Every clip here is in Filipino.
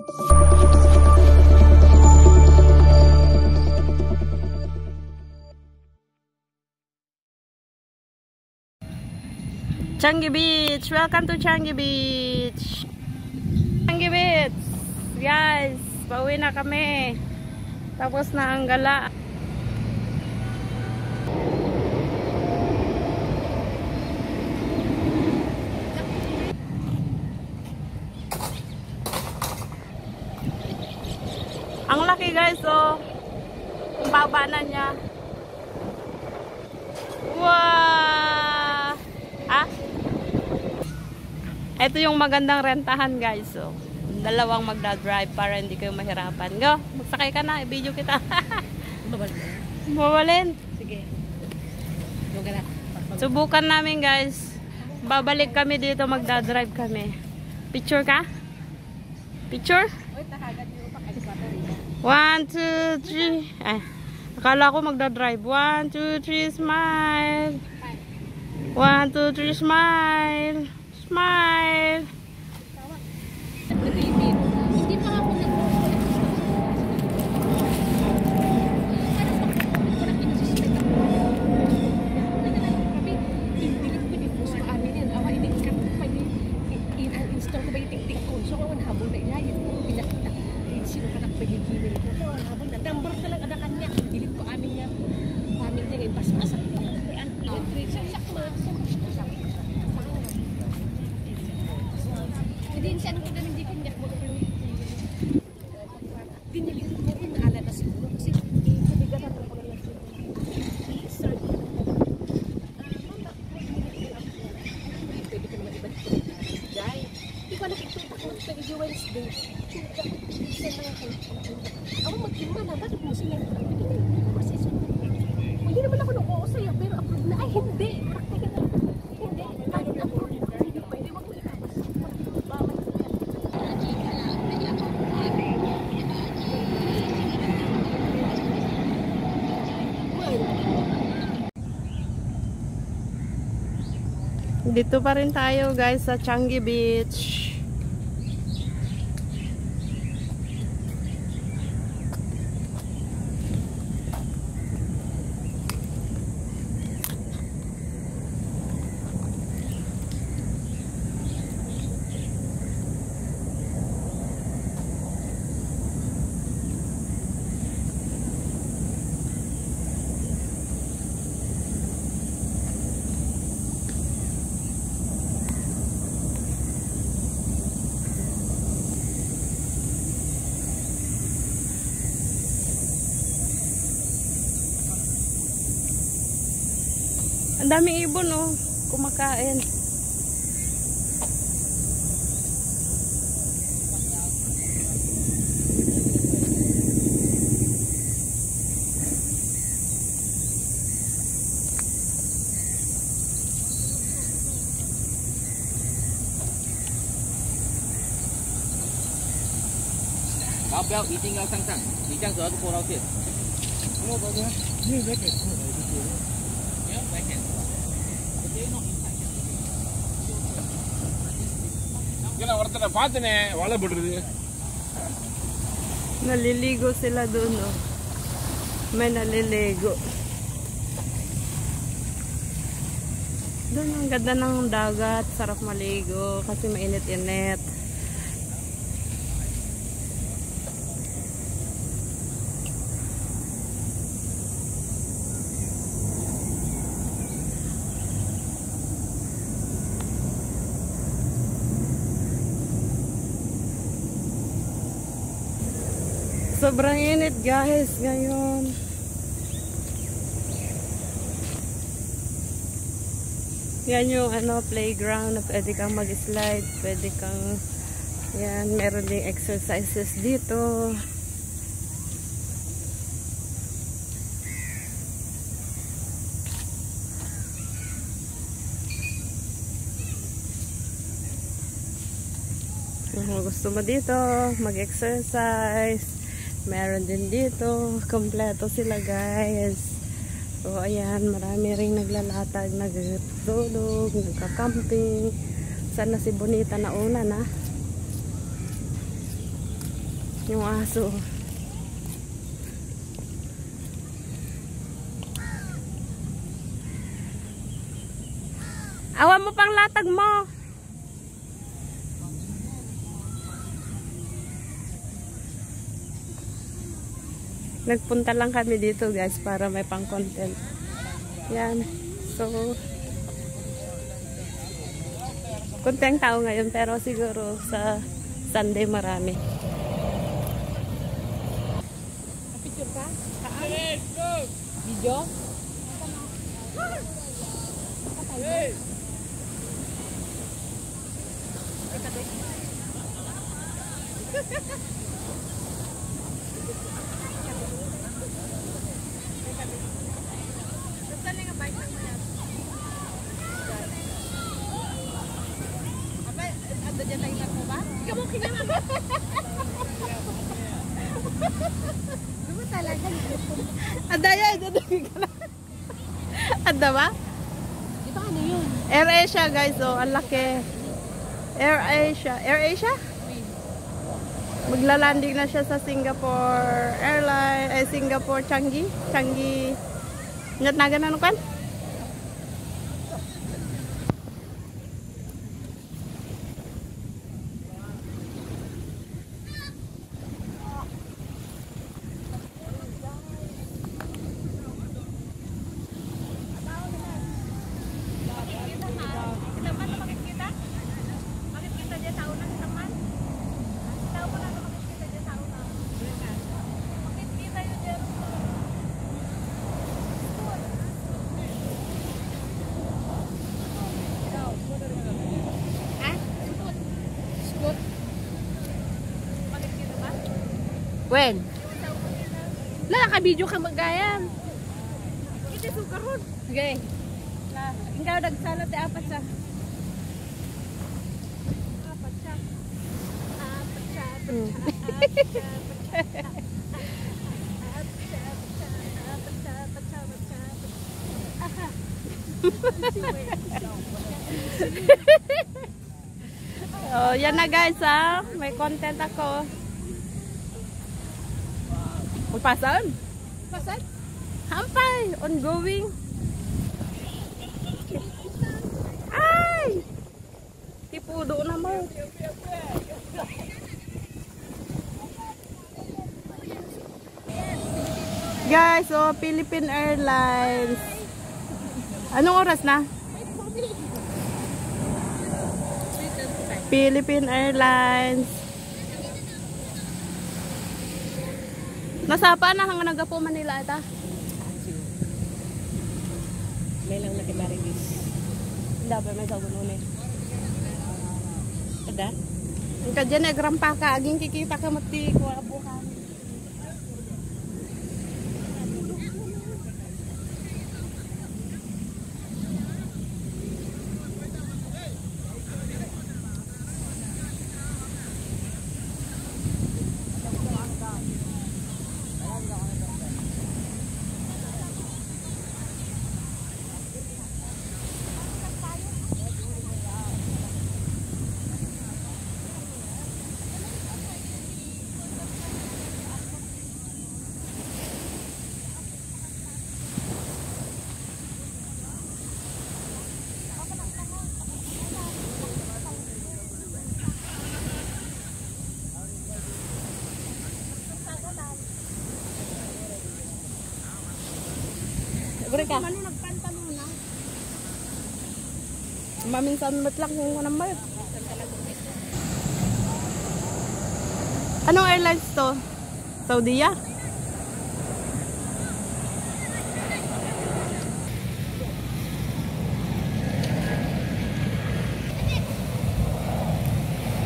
Changi Beach! Welcome to Changi Beach! Changi Beach! Guys, pauwi na kami. Tapos na ang gala. Ang laki guys, oh. Ang baba na niya. Wow! Ah? Ito yung magandang rentahan guys, oh. Dalawang magdadrive para hindi kayo mahirapan. Go, magsakay ka na, i-video kita. Mabalin. Sige. Subukan namin guys. Babalik kami dito, magdadrive kami. Picture ka? Picture? 1, 2, 3. Ay, akala ko magdadrive. 1, 2, 3, smile. 1, 2, 3, smile. Smile. Hindi pa ako install ko ba yung tiktik ko? So, ako nahabol na iya. Yung pinakita. Sino ka nakapagigilin ko? So, nahabol na. Number talaga na kanya. Hilit ko amin niya. Amin niya yung paspasak. Hindi siya nung kung hindi pinyak mo. Dinilin mo rin naalala na siguro. Kasi kabigaran ng pagkalasyon. I-start ko. Pwede ka naman iba dito. Guy, di ko nakikita ko sa Wednesday. Isa lang ako. Ako mag-ima na. Bakit mo sila? Hindi naman ako nung oo sa'yo. Pero approve na. Ay, hindi. Praktika na. Hindi. Kahit ako. Hindi pwede. Wag mo ilabas. Dito pa rin tayo guys sa Changi Beach. Ang daming ibon, oh, kumakain.不要一定要上涨，你这样子要是过到线。我这个没在给错的，不要再给错了。Kaya orta na pati na wala budri. Naliligo sila doon, oh. May naliligo. Doon ang ganda ng dagat, sarap maligo kasi mainit-init. Sobrang init guys ngayon. Yan yung playground na pwede kang mag-slide, pwede kang yan, meron ding exercises dito. Kung gusto mo dito mag-exercise, meron din dito, kompleto sila guys. So ayan, marami ring naglalatag, nagtulog, nagka-camping. Sana si Bonita na una na. Yung aso. Awan mo pang latag mo. Nagpunta lang kami dito guys para may pang content. Yan. So konti ang tao ngayon pero siguro sa Sunday marami. Picture ka? Video? Adaya, ada ba? Di ba ano yun? Air Asia guys, oh, ang laki. Air Asia. Air Asia? Magla-landing na siya sa Singapore Airline, Singapore Changi. Changi. Ingat na ganun kan? When? Naka-video ka magayan. Ito sugar ron. Okay. Ikaw nagsalat ay apat siya. Apat siya. Apat siya. Oh, yan na guys ha. May content ako. Pasan? Pasan? Hampay! Ongoing. Ay! Tipudo naman. Guys, oh, Philippine Airlines. Anong oras na? Philippine Airlines. Nasapa na hanggang nagapo Manila ita. May lang nakimaringis. Hindi ba may sagunon eh. Ada? Ang kadyan eh, grampa ka. Aging kikita ka mati. Kuha bukan. Gure ka? Ano nagpanta muna? Maminsan matlak yung naman. Anong airlines to? Saudiya?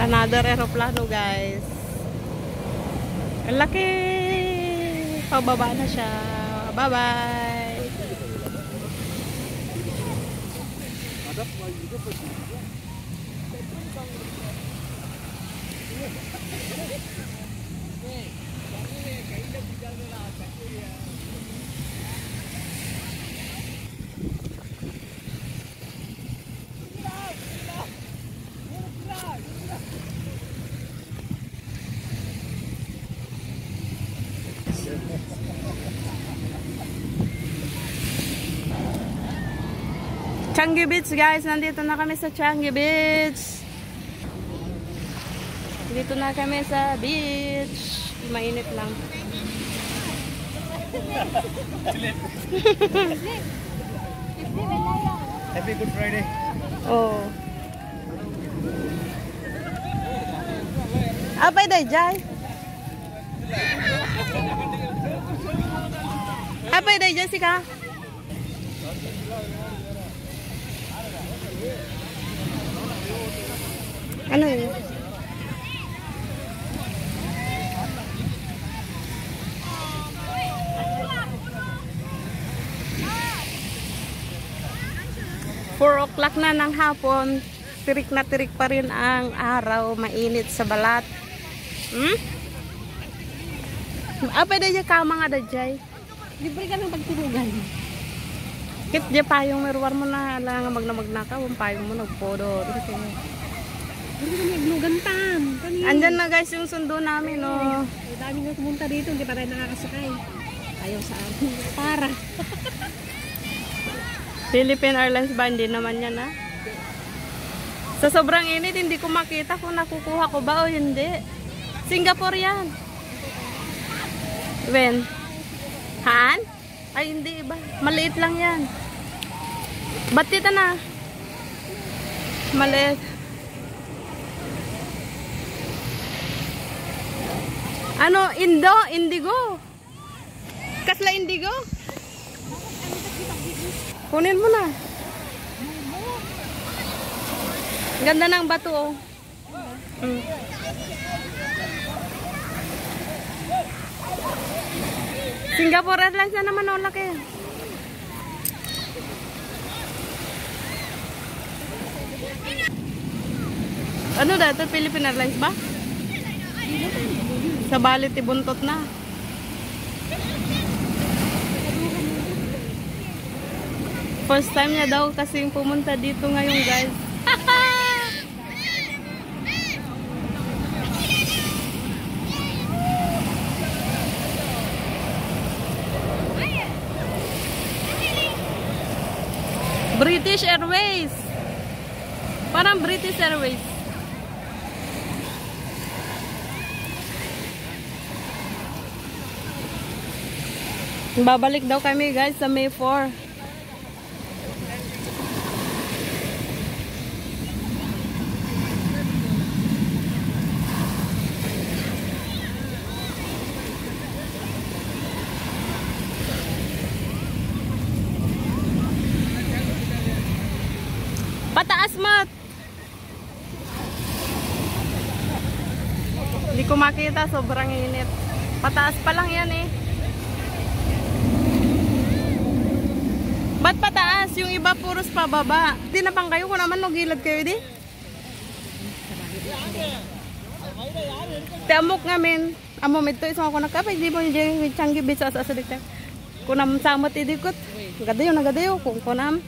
Another aeroplano guys. Ang laki. Pababa na siya. Bye bye. Changi Beach guys, nandito na kami sa Changi Beach. Dito na kami sa beach. Mainit lang. Happy Good Friday. Oh. Apa day jay? Apa day Jessica? Ano yun? Four o'clock na ng hapon, tirik na tirik pa rin ang araw, mainit sa balat. Apa day kama nga day? Libre ka ng pagtulugan. Kit di payong meruar mo na lang magnakaw, ang payong mo nagpodo. Hindi ka naglugan tam. Andyan na guys yung sundo namin, no. Ang dami nga pumunta dito, hindi pa rin nakakasakay. Ayaw sa amin. Para. Philippine Airlines ba? Hindi naman yan, ha? Sa sobrang init, hindi ko makita kung nakukuha ko ba o hindi. Singapore yan. When? Haan? Ay, hindi iba. Maliit lang yan. Ba't dito na? Maliit. Ano? Indigo? Kasla indigo? Kunin mo na. Ganda ng bato, oh. Singapore Airlines na naman, oh, laki. Ano dito? Philippine Airlines ba? Sa balit ibuntot na. First time niya daw kasing pumunta dito ngayon, guys. British Airways. Parang British Airways. Babalik daw kami, guys, sa May 4. Pataas, Mat. Hindi ko makita, sobrang init. Pataas pa lang yan, eh. Ba't pataas? Yung iba puros pababa. Di na pang kayo kung naman nagilad kayo, di? Tiamok ngamin. Amo mito isang ako nakapay. Di mo yung Changi Beach sa dikta. Kunam samot idikot. Nagadayo. Kung kunam.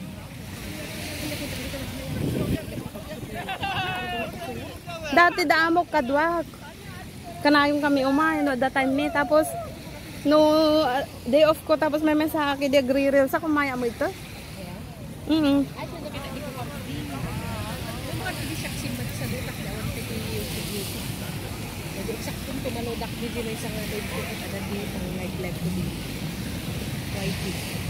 Dati daamok kadwak. Kanayong kami umay. No, that time ni. Tapos, no day off ko. Tapos may mensahe kay di agree-reel sa kumaya mo ito. Eksakto tumalodak din na isang live ko at ada di pang live ko din. YT.